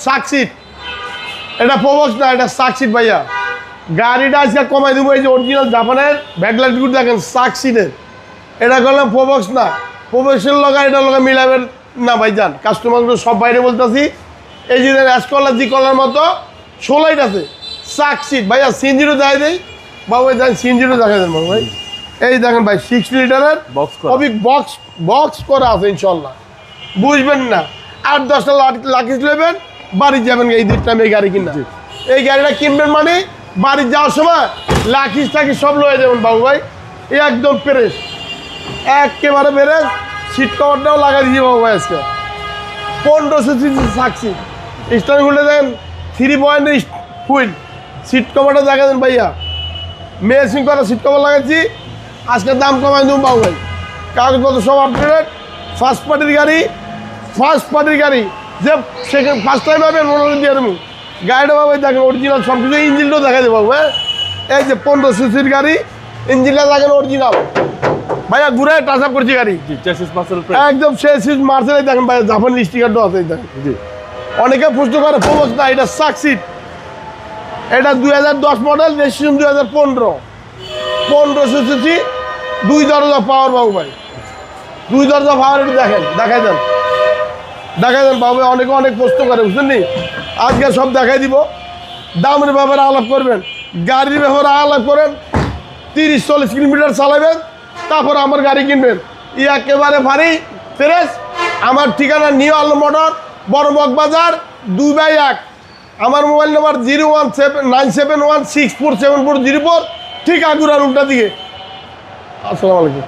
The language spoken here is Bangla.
সাকসিট, এটা প্রবক্স না, এটা সাকসিট ভাইয়া। গাড়িটা আজকে কমাই দেবো, এই যে অরিজিনাল জাপানের ব্যাকলাইটগুলো দেখেন সাকসিটের, এটা করলাম প্রবক্স না। প্রবক্সের লগা এটা লগা মিলাবেন না ভাইজান, কাস্টমারগুলো সব বাইরে বলতেছি। এই যে অ্যাশ কলার জি কলার মতো সোলাইট আছে, সাকসিট ভাইয়া। সিনজিরো দেখাই দেয় বাবু, দেখেন সিনজিরো দেখাই দেন বাবু ভাই। এই দেখেন ভাই 60 লিটারের বক্স বক্স করা আছে ইনশাল্লাহ, বুঝবেন না। 8-10টা লাকিস নেবেন, বাড়ি যাবেন এই 2 টাইমে এই গাড়ি কিনা। এই গাড়িটা কিনবেন মানে বাড়ি যাওয়ার সময় লাকিস টাকিস সব লয়ে যাবেন বাবু ভাই। একদম ফ্রেশ, একেবারে ফ্রেশ। সিট কভারটাও লাগাই দিয়েছি বাবু ভাই আজকে। 1500 সিসি সাকসিট, স্টার খুলে দেন 3 পয়েন্ট হুইল। সিট কভারটা দেখা দেন ভাইয়া, মেসিং করা সিট কভার লাগাচ্ছি। আজকে দাম কমাই দেবো বাবু ভাই, কাগজপত্র সব আপডেট। ফার্স্ট পার্টির গাড়ি যে সেখানে ফার্স্ট টাইম হবে মনে দিয়ে দেবো। গাড়িটা বাবু দেখেন অরিজিনাল সব কিছু, ইঞ্জিনটাও দেখা দেবো বাবু। হ্যাঁ, এই যে 1500 সিসির গাড়ি, ইঞ্জিনটা দেখেন অরিজিনাল ভাইয়া, ঘুরে টাচ আপ করছি গাড়ি একদম শেষ মার্সেল। দেখেন ভাইয়া জাপান স্টিকারটাও আছে দেখেন। অনেকে প্রশ্ন করে প্রবক্স না, এটা সাকসিট। এটা 2010 মডেল, রেজিস্ট্রেশন 2015। 1500 সিসি, 2 দরজা পাওয়ার বাবু ভাই, 2 দরজা পাওয়ার। একটু দেখেন, দেখাই দেন বাবু ভাই। অনেকে অনেক প্রশ্ন করে বুঝলেন নি, আজকে সব দেখাই দিব। দামের ব্যাপারে আলাপ করবেন, গাড়ির ব্যাপারে আলাপ করেন। 30-40 কিলোমিটার চালাবেন, তারপর আমার গাড়ি কিনবেন। একেবারে ভারী ফ্রেশ। আমার ঠিকানা নিউ আলম মোটর, বড় মগবাজার 2/1। আমার মোবাইল নাম্বার 01797164740, ঠিক আগুরার উল্টা দিকে। আসসালামু আলাইকুম।